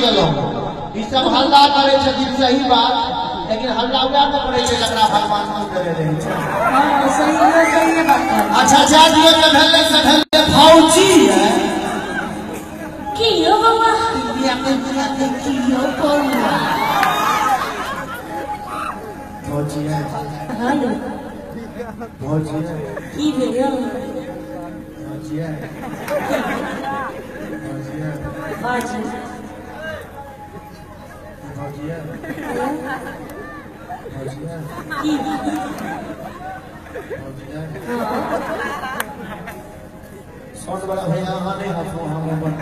गेलहुँ ई सब हल्ला करे छथिन सही बात लेकिन हल्ला उड़ा न करे छै जकरा भगवान को करे रहे छै। हां सही बात है। अच्छा जादियो के भेले से भेले भौजी है की हो बाबा बिया के की हो पौआ भौजी है। हां भौजी है की भेलो भौजी है भौजी है बाजी भौजी है भौजी है की भौजी है सौंड बड़ा भैया हाँ नहीं हंसो हाँ मोहम्मद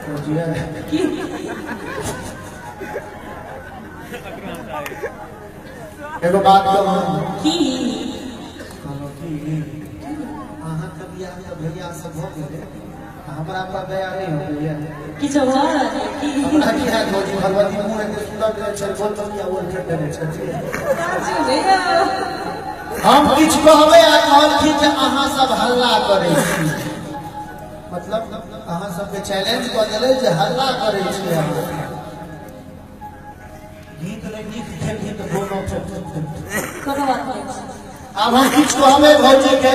भौजी है की एगो बात कहूँ की कहलो कि अहाँ के बियाह में भैया सब हो गेले हमरा पर दया नहीं हो गई की सब हो की हमरा की है भौजी भगवती मुंह के सुंदर करे छै बोल तो क्या बोल के देने छै हम किछ कहबे आ कहल कि जे अहाँ सब हल्ला करे छी मतलब अहाँ सब के चैलेंज क देले जे हल्ला करे छी हम गीत ले गीत गीत दोनों कोनो बात नहीं अब हम किछ कहबे भौजी के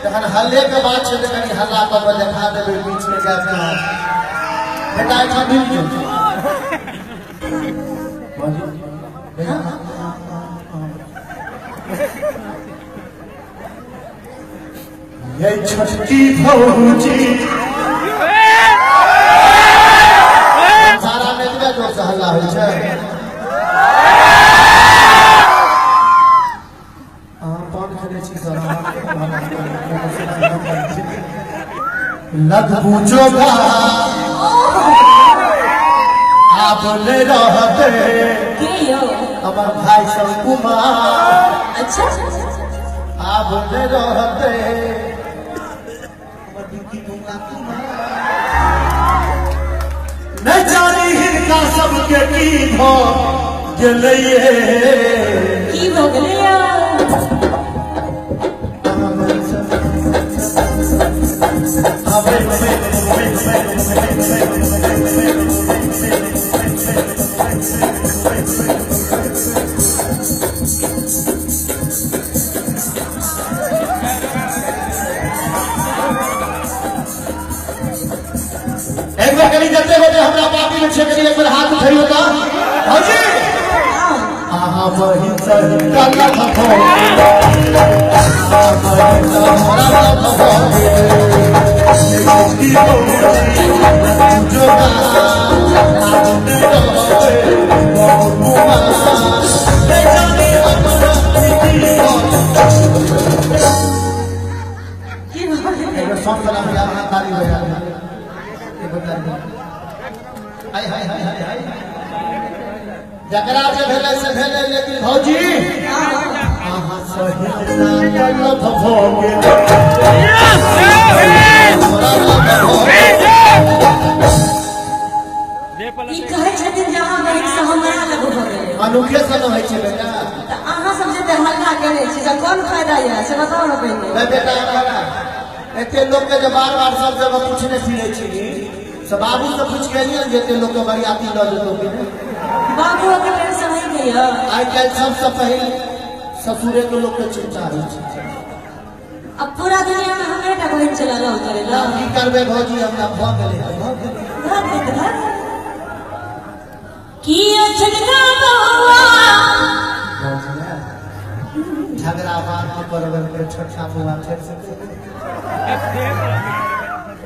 तखन हल्ले के बात छै त कनी हल्ला क के देखा देबे बीच में गैप के बेटा एठा मिल जो भौजी ये छोटकी भौजी सारा में इतना जोर से हल्ला होइ छै लग पूछोगा आप ले रहते की हो हमार भाई सब कुमार अच्छा आप ले रहते नहीं जानी हिनका सबके की भो गेलैये की हो गेलिया एक बार करी जते बजे हमरा पार्टी में छे करी एक बार हाथ उठाइयो त भौजी आहा बही सही काला भो जकरा जे भेले से भेले लेकिन भौजी आहा सही काला भो ई कहै छथिन जे अहाँ बहिन से हमरा लग हो गेलै अनुखे से न होइ छै बेटा त अहाँ सब जे हल्ला करे छी त कोन फायदा है से बताओ ना पहले मैं बेटा हमरा एते लोग के जे बार-बार सब जगह पूछने फिरे छी सब बाबू से पूछ के लिए जेते लोग के बरियाती ल देतो कि बाबू के टेंशन नहीं गया आई कल सबसे पहले ससुरे के लोग के चिंता रही छै अब पूरा दुनिया में हमें टा बहन चला रहा करेला की करबे भौजी हमरा भ गेले की झगड़ा हुआ झगड़ा बात में करबे के छोटा बुआ फेर से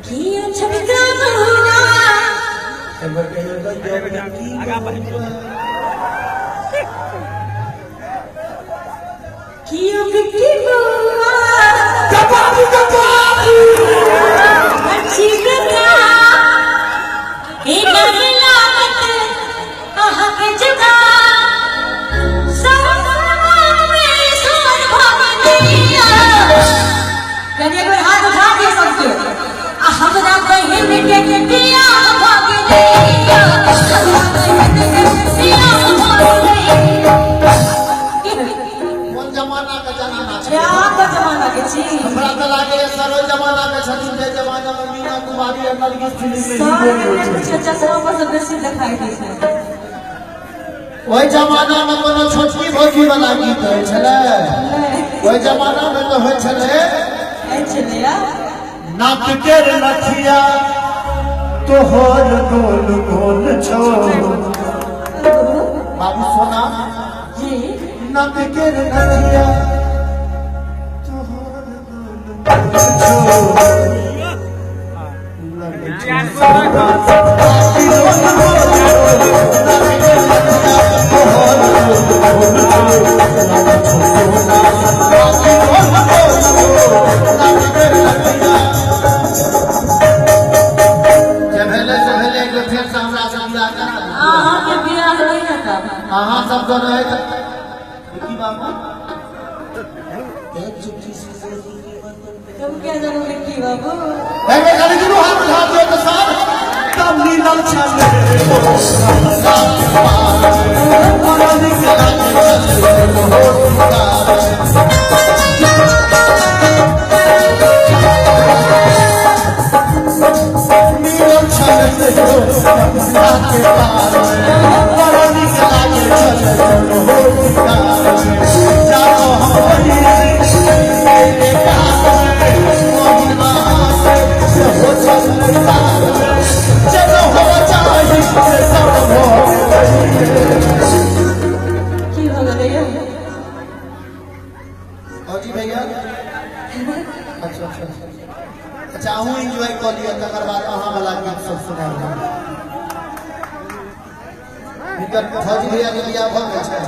की झगड़ा हुआ एक बार कहियो तो की बिक्की हुआ बाबू अच्छी कथा एक लागत कहाँ के जगह एक बार हाथ उठा दिए सबके हमरा बहन के दिया भाग दिया कौन जमाना का जमाना छै का जमाना के छी हमरा त लागे सरो जमाना के छथिन जे जमाना में मीना कुमारी और नरगिस फिल्म में सारे चचा सब दिखाई दी है। वही जमाना में कोनो छोटकी भौजी वाला गीत होइ छले, वही जमाना में तो होइ छले नाक के नथिया तोहर गोल गोल छो बाबू सोना जी नाक के नथिया तोहर गोल हाँ सब तो रहे तुम क्या जानो मिट्टी बाबू हाथ उठा दो तो साथ तब नीलम जी भैया अच्छा अहूँ एंजॉय कर लिया तकर बाद अहाँ वाला गीत सब सुना फौजी भैया के बियाह भऽ गेल छै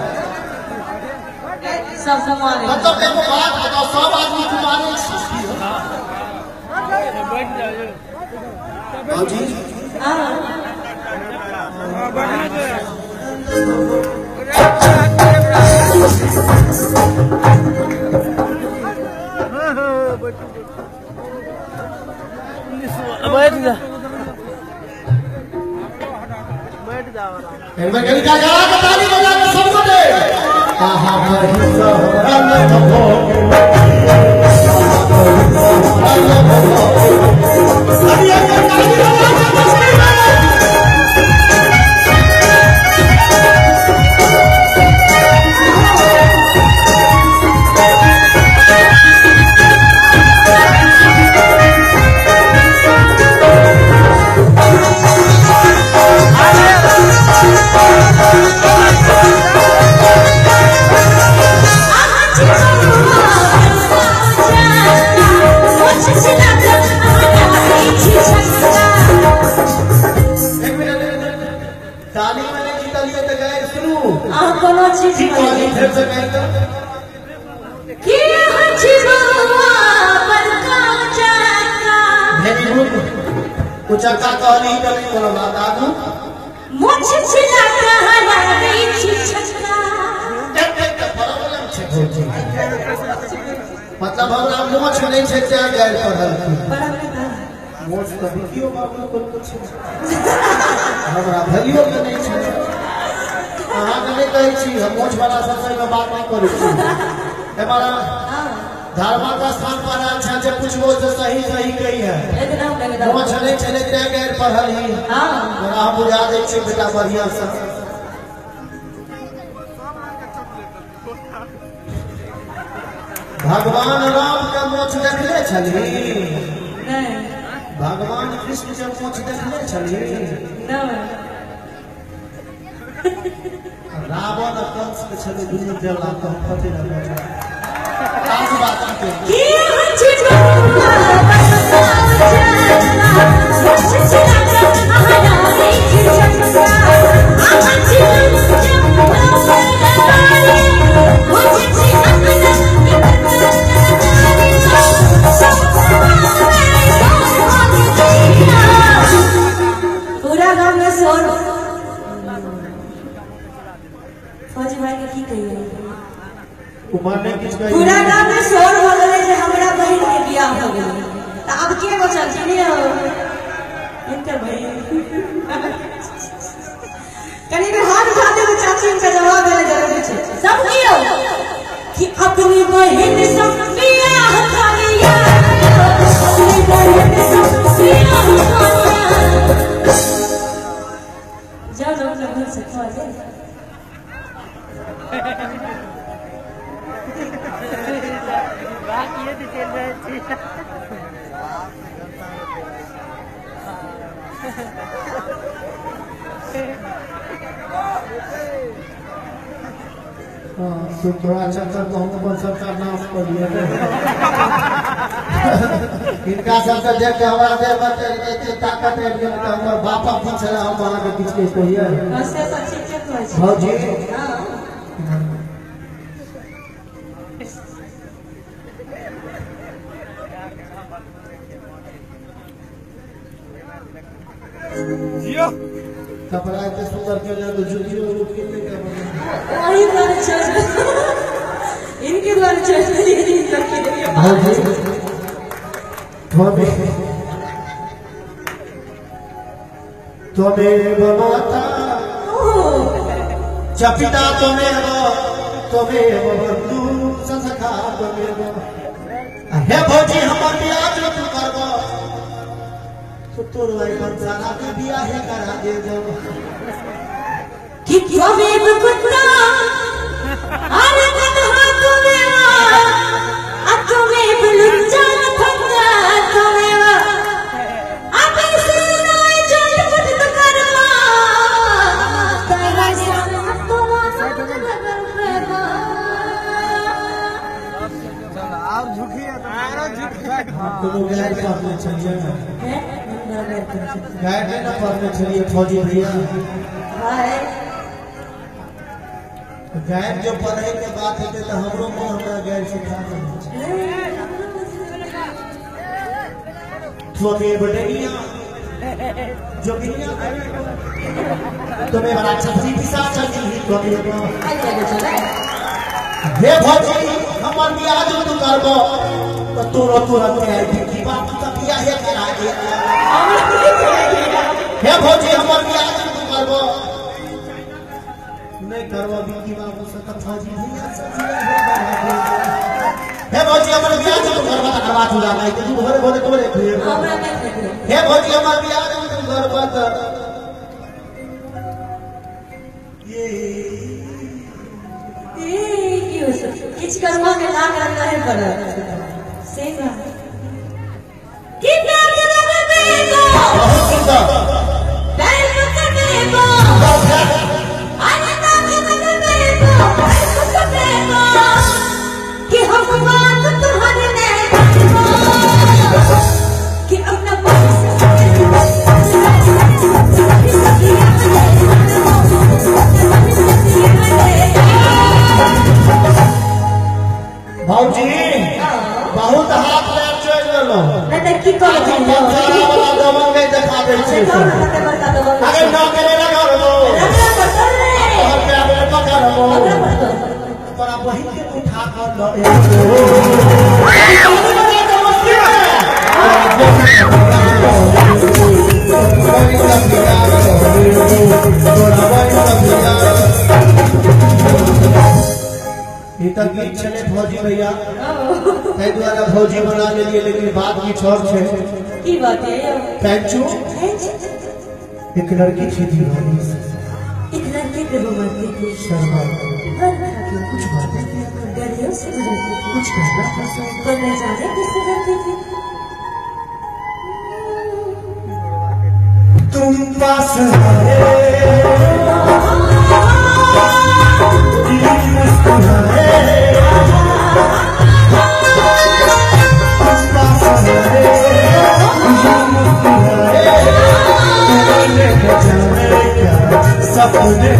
सब समारे मतलब एगो बात बताओ सब आदमी तुम्हारे फौजी एक बार गली का गाना का ताली बजा के सबको दे आहा भरी सहरन हो अरे एक ताली बजा के उचका कहली तो कोनो बात आगू मुझ छिला कहला रे छिछका प्रॉब्लम छै मतलब हमरा मोछ नहीं छै ते गाइड पढ़ल मोछ तो वीडियो बाबू को छै हमरा भइयो के नहीं छै अहाँ के नहीं कहै छी हम मोछ वाला सबसे में बात नहीं करै छी हमारा धर्म का स्थान पर अच्छा से पूछो तो सही सही कही है वो चले चले ते गैर पढ़ल ही हां हमरा बुझा दे छी बेटा बढ़िया से भगवान राम का मोछ देखले छली नहीं भगवान कृष्ण के मोछ देखले छली नहीं रावण कंस के छली दुनू देवला को फते न पहुंचा आज बात की पूरा गांव में शोर फौजी भाई के की कहिए उमरने किसका पूरा गांव में शोर हो गए जे हमरा बहन के बियाह हो गेल त अब के बचल छी ने इनकर बहन कनी भी हाथ उठा दे तो चाची इनका जवाब देना जरूरी है सब कियो कि अपनी बहन से बियाह करिया अपनी बहन से बियाह करिया जाओ जाओ जाओ घर से खा ले बाकी ये भी चल रहा है तो थोड़ा चक्कर तो हम सरकार नाम कर लिया इनका सबसे देख के हमारा देह में ताकत है कि हमारा बापा पीछे हम वहां के पीछे कोई है बस ऐसा चेक कर हां जी जियो कपड़ा इतने सुंदर के लिए तो जुड़ियो लोग कितने का बना वही द्वारा चल इनके द्वारा चल रही है इन लड़की देखिए हां जी त्वमेव माता च पिता त्वमेव बंधु सखा त्वमेव हे भौजी हमर बियाह जो तू करबो तो तोर भाई बंसारा के बियाह है करा दे जो कि त्वमेव कुत्ता अरे कन्हा त्वमेव त्वमेव लुच्चा फंगा त्वमेव अबे सुनाई चल मुझ तो करवा तेरा संग तो आप झुकिए तो लोग गाय पढ़ने चलिए गाय नहीं ना पढ़ने चलिए फौजी भैया गाय जो पढ़े के बात है तो हमरो को हमरा गाय सिखा त्वमेव बड़ैया जो बिनिया तुम्हें बड़ा छपसी पिसा चलती ही त्वमेव हे भौजी हमर बियाह जो तू करबो तो तुरंत के आई की बात तो बियाह है करा दे हे भौजी हमर बियाह जो तू करबो नहीं करबो बिकी बाबू से तो फौजी भैया से हे भौजी हमर बियाह जो तू करबो त करवा चुला नहीं तू भोरे भोरे तोरे हमरा नहीं हे भौजी हमर बियाह जो तू करबो त किछ करवा के लाग रहा है पर सही बात कि प्यार करवा बेगो बहुत सुंदर बैल का बेगो अरे ना के बेगो बैल का बेगो कि हम बात तुम्हारे नहीं कि अपना भौजी बहुत हाथ पैर चल गेलो नहीं की कर सारा वाला दमन के दिखा दे छी अरे ना करे लगा लो और पे आबे पकड़ लो तोरा बहिन के उठा कर लो इतना गीत चले फौजी भैया कई द्वारा फौजी बना ले लिए लेकिन बात की छोर छे की बात है पैंचू एक लड़की थी दीवानी एक लड़के के रोमांटिक थी शर्मा कुछ बातें गलियों से गुजरती थी कुछ कहना पसंद पर न जाने किससे डरती थी तुम पास आए सपने